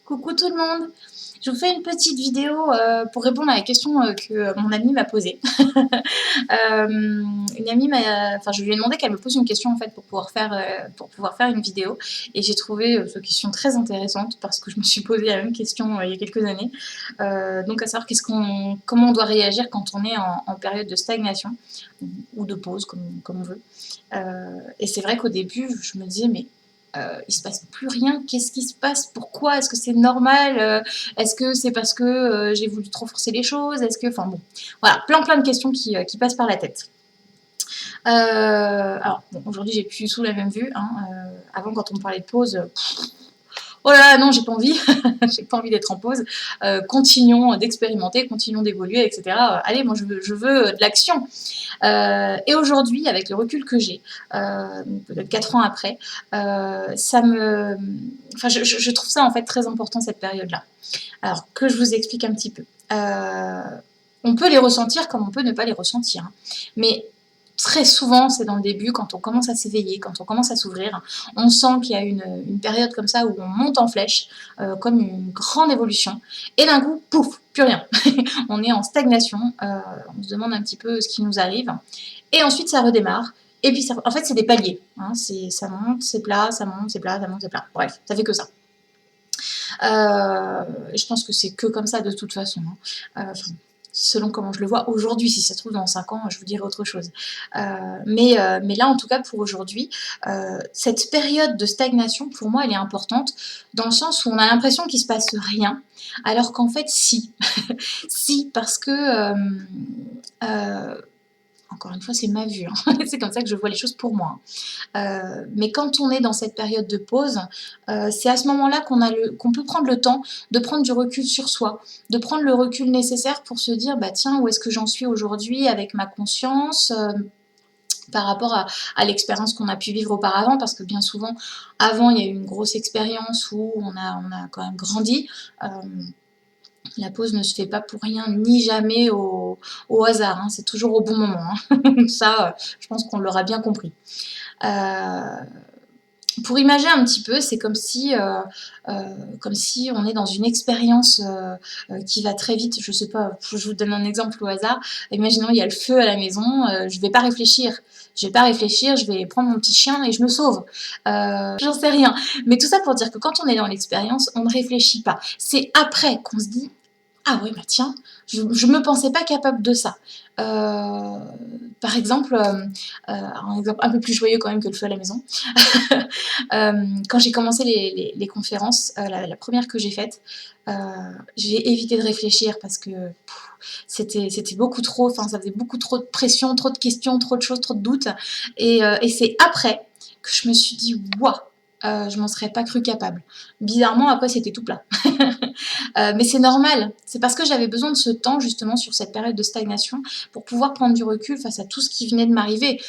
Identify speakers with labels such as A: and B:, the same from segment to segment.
A: Coucou tout le monde! Je vous fais une petite vidéo pour répondre à la question que mon amie m'a posée. Une amie je lui ai demandé qu'elle me pose une question en fait pour pouvoir faire une vidéo et j'ai trouvé cette question très intéressante parce que je me suis posé la même question il y a quelques années. Donc à savoir comment on doit réagir quand on est en période de stagnation ou de pause comme on veut. Et c'est vrai qu'au début je me disais mais il se passe plus rien, qu'est-ce qui se passe? Pourquoi? Est-ce que c'est normal? Est-ce que c'est parce que j'ai voulu trop forcer les choses? Est-ce que, enfin bon, voilà, plein de questions qui passent par la tête. Alors bon, aujourd'hui j'ai plus du tout la même vue, hein. Avant quand on me parlait de pause, oh là là, non, j'ai pas envie, j'ai pas envie d'être en pause. Continuons d'expérimenter, continuons d'évoluer, etc. Allez, moi je veux de l'action. Et aujourd'hui, avec le recul que j'ai, peut-être 4 ans après, je trouve ça en fait très important cette période-là. Alors que je vous explique un petit peu. On peut les ressentir comme on peut ne pas les ressentir, hein. Mais très souvent, c'est dans le début, quand on commence à s'éveiller, quand on commence à s'ouvrir, on sent qu'il y a une période comme ça où on monte en flèche, comme une grande évolution, et d'un coup, pouf, plus rien. On est en stagnation, on se demande un petit peu ce qui nous arrive, et ensuite ça redémarre, et puis en fait c'est des paliers, hein, ça monte, c'est plat, ça monte, c'est plat, ça monte, c'est plat, bref, ça fait que ça. Je pense que c'est que comme ça de toute façon, hein. Selon comment je le vois aujourd'hui, si ça se trouve dans 5 ans, je vous dirai autre chose. Mais là, en tout cas, pour aujourd'hui, cette période de stagnation, pour moi, elle est importante, dans le sens où on a l'impression qu'il ne se passe rien, alors qu'en fait, si. Si, parce que, encore une fois, c'est ma vue, hein. C'est comme ça que je vois les choses pour moi, hein. Mais quand on est dans cette période de pause, c'est à ce moment-là qu'on peut prendre le temps de prendre du recul sur soi, de prendre le recul nécessaire pour se dire bah tiens, où est-ce que j'en suis aujourd'hui avec ma conscience, par rapport à l'expérience qu'on a pu vivre auparavant, parce que bien souvent, avant, il y a eu une grosse expérience où on a quand même grandi. La pause ne se fait pas pour rien, ni jamais au hasard, hein, c'est toujours au bon moment, hein. Ça, je pense qu'on l'aura bien compris. Pour imaginer un petit peu, c'est comme si on est dans une expérience qui va très vite. Je sais pas, je vous donne un exemple au hasard. Imaginons il y a le feu à la maison, je vais pas réfléchir. Je vais pas réfléchir, je vais prendre mon petit chien et je me sauve. J'en sais rien. Mais tout ça pour dire que quand on est dans l'expérience, on ne réfléchit pas. C'est après qu'on se dit ah ouais, bah tiens, je me pensais pas capable de ça. Par exemple, un exemple un peu plus joyeux quand même que le feu à la maison. Quand j'ai commencé les conférences, la première que j'ai faite, j'ai évité de réfléchir parce que c'était beaucoup trop, enfin ça faisait beaucoup trop de pression, trop de questions, trop de choses, trop de doutes. Et c'est après que je me suis dit waouh, je m'en serais pas cru capable. Bizarrement, après c'était tout plat. Mais c'est normal, c'est parce que j'avais besoin de ce temps justement sur cette période de stagnation pour pouvoir prendre du recul face à tout ce qui venait de m'arriver.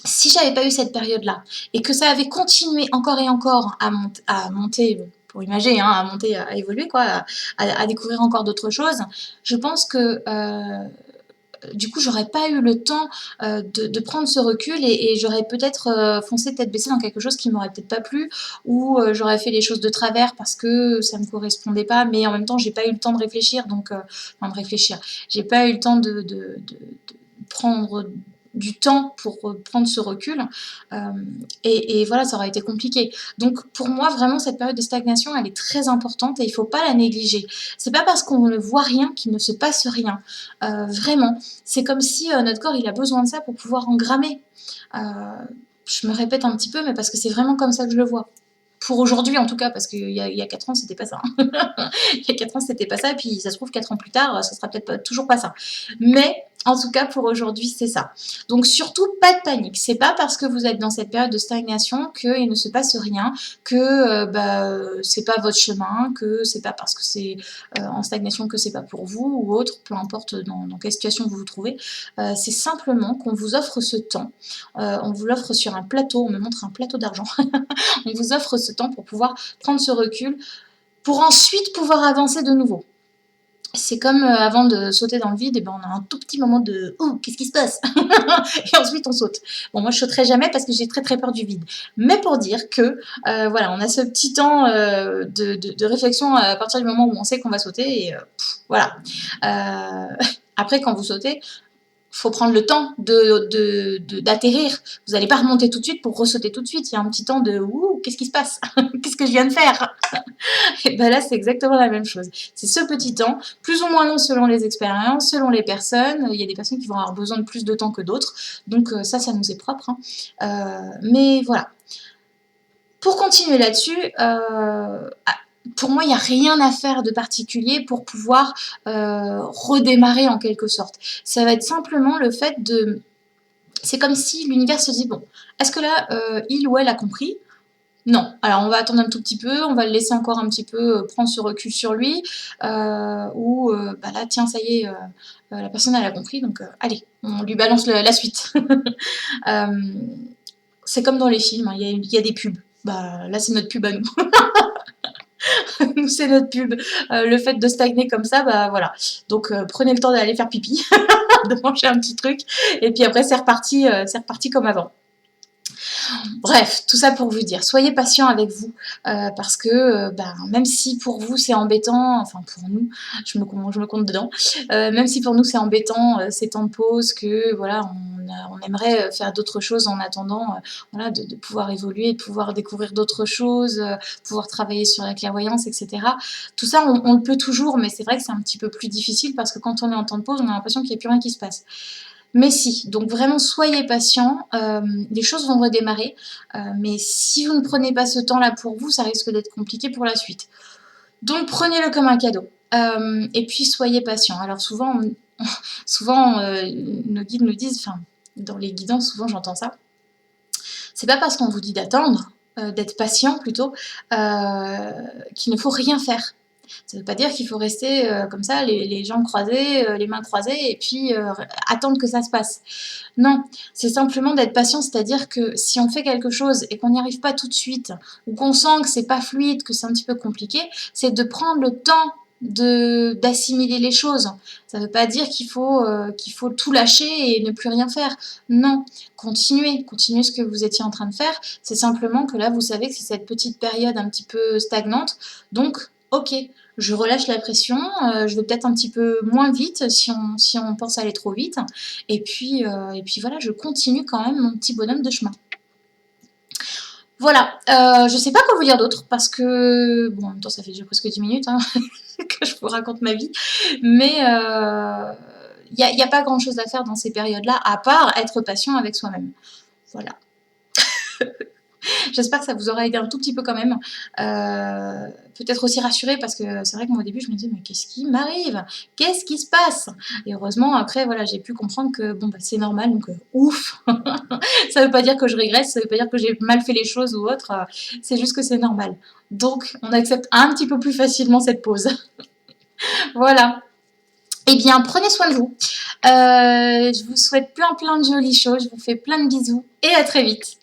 A: Si j'avais pas eu cette période-là et que ça avait continué encore et encore à monter, pour imaginer, hein, à monter, à évoluer quoi, à découvrir encore d'autres choses, je pense que du coup j'aurais pas eu le temps de prendre ce recul et j'aurais peut-être foncé tête baissée dans quelque chose qui m'aurait peut-être pas plu, ou j'aurais fait les choses de travers parce que ça me correspondait pas, mais en même temps j'ai pas eu le temps de réfléchir, donc enfin de réfléchir, j'ai pas eu le temps de prendre du temps pour prendre ce recul, et voilà, ça aurait été compliqué. Donc pour moi, vraiment, cette période de stagnation, elle est très importante et il faut pas la négliger. C'est pas parce qu'on ne voit rien qu'il ne se passe rien. Vraiment, c'est comme si notre corps, il a besoin de ça pour pouvoir engrammer. Euh, je me répète un petit peu, mais parce que c'est vraiment comme ça que je le vois. Pour aujourd'hui en tout cas, parce qu'il y a 4 ans, c'était pas ça. Il y a 4 ans, c'était pas ça, et puis ça se trouve 4 ans plus tard, ça sera peut-être toujours pas ça. Mais en tout cas, pour aujourd'hui, c'est ça. Donc surtout, pas de panique. C'est pas parce que vous êtes dans cette période de stagnation qu'il ne se passe rien, que c'est pas votre chemin, que c'est pas parce que c'est en stagnation que c'est pas pour vous ou autre, peu importe dans quelle situation vous vous trouvez. C'est simplement qu'on vous offre ce temps. On vous l'offre sur un plateau, on me montre un plateau d'argent. On vous offre ce temps pour pouvoir prendre ce recul, pour ensuite pouvoir avancer de nouveau. c'est comme avant de sauter dans le vide, et ben on a un tout petit moment de «Ouh, qu'est-ce qui se passe?» et ensuite on saute. Bon, moi je sauterai jamais parce que j'ai très très peur du vide. Mais pour dire que voilà, on a ce petit temps de réflexion à partir du moment où on sait qu'on va sauter et voilà. Après, quand vous sautez, faut prendre le temps d'atterrir. Vous n'allez pas remonter tout de suite pour ressauter tout de suite. Il y a un petit temps de ouh, qu'est-ce qui se passe? Qu'est-ce que je viens de faire? Et ben là, c'est exactement la même chose. C'est ce petit temps, plus ou moins long selon les expériences, selon les personnes. Il y a des personnes qui vont avoir besoin de plus de temps que d'autres. Donc ça nous est propre, hein. Mais voilà. Pour continuer là-dessus, pour moi, il n'y a rien à faire de particulier pour pouvoir redémarrer en quelque sorte. Ça va être simplement le fait de... C'est comme si l'univers se dit, bon, est-ce que là, il ou elle a compris? Non. Alors, on va attendre un tout petit peu, on va le laisser encore un petit peu prendre ce recul sur lui, ou bah là, tiens, ça y est, la personne, elle a compris, donc allez, on lui balance la suite. Euh, c'est comme dans les films, hein, il y a des pubs. Bah, là, c'est notre pub à nous. Nous, c'est notre pub. Le fait de stagner comme ça, bah voilà. Donc, prenez le temps d'aller faire pipi, de manger un petit truc, et puis après, c'est reparti comme avant. Bref, tout ça pour vous dire, soyez patient avec vous, parce que même si pour vous c'est embêtant, enfin pour nous, je me compte dedans, même si pour nous c'est embêtant ces temps de pause, que voilà, on aimerait faire d'autres choses en attendant voilà, de pouvoir évoluer, de pouvoir découvrir d'autres choses, pouvoir travailler sur la clairvoyance, etc. Tout ça, on le peut toujours, mais c'est vrai que c'est un petit peu plus difficile parce que quand on est en temps de pause, on a l'impression qu'il n'y a plus rien qui se passe. Mais si, donc vraiment soyez patient, les choses vont redémarrer, mais si vous ne prenez pas ce temps-là pour vous, ça risque d'être compliqué pour la suite. Donc prenez-le comme un cadeau. Et puis soyez patient. Alors souvent nos guides nous disent, enfin dans les guidances souvent j'entends ça, c'est pas parce qu'on vous dit d'attendre, d'être patient plutôt, qu'il ne faut rien faire. Ça ne veut pas dire qu'il faut rester comme ça, les jambes croisées, les mains croisées, et puis attendre que ça se passe. Non, c'est simplement d'être patient, c'est-à-dire que si on fait quelque chose et qu'on n'y arrive pas tout de suite, ou qu'on sent que c'est pas fluide, que c'est un petit peu compliqué, c'est de prendre le temps d'assimiler les choses. Ça ne veut pas dire qu'il faut tout lâcher et ne plus rien faire. Non, continuez ce que vous étiez en train de faire. C'est simplement que là, vous savez que c'est cette petite période un petit peu stagnante. Donc, ok, je relâche la pression, je vais peut-être un petit peu moins vite si on pense aller trop vite. Et puis voilà, je continue quand même mon petit bonhomme de chemin. Voilà, je sais pas quoi vous dire d'autre parce que, bon, en même temps, ça fait déjà presque 10 minutes hein, que je vous raconte ma vie, mais il n'y a pas grand-chose à faire dans ces périodes-là, à part être patient avec soi-même. Voilà. J'espère que ça vous aura aidé un tout petit peu quand même. Peut-être aussi rassuré parce que c'est vrai que moi au début je me disais mais qu'est-ce qui m'arrive? Qu'est-ce qui se passe? Et heureusement après voilà j'ai pu comprendre que bon bah c'est normal donc ouf! Ça veut pas dire que je régresse, ça veut pas dire que j'ai mal fait les choses ou autre, c'est juste que c'est normal. Donc on accepte un petit peu plus facilement cette pause. Voilà. Eh bien prenez soin de vous. Je vous souhaite plein de jolies choses, je vous fais plein de bisous et à très vite.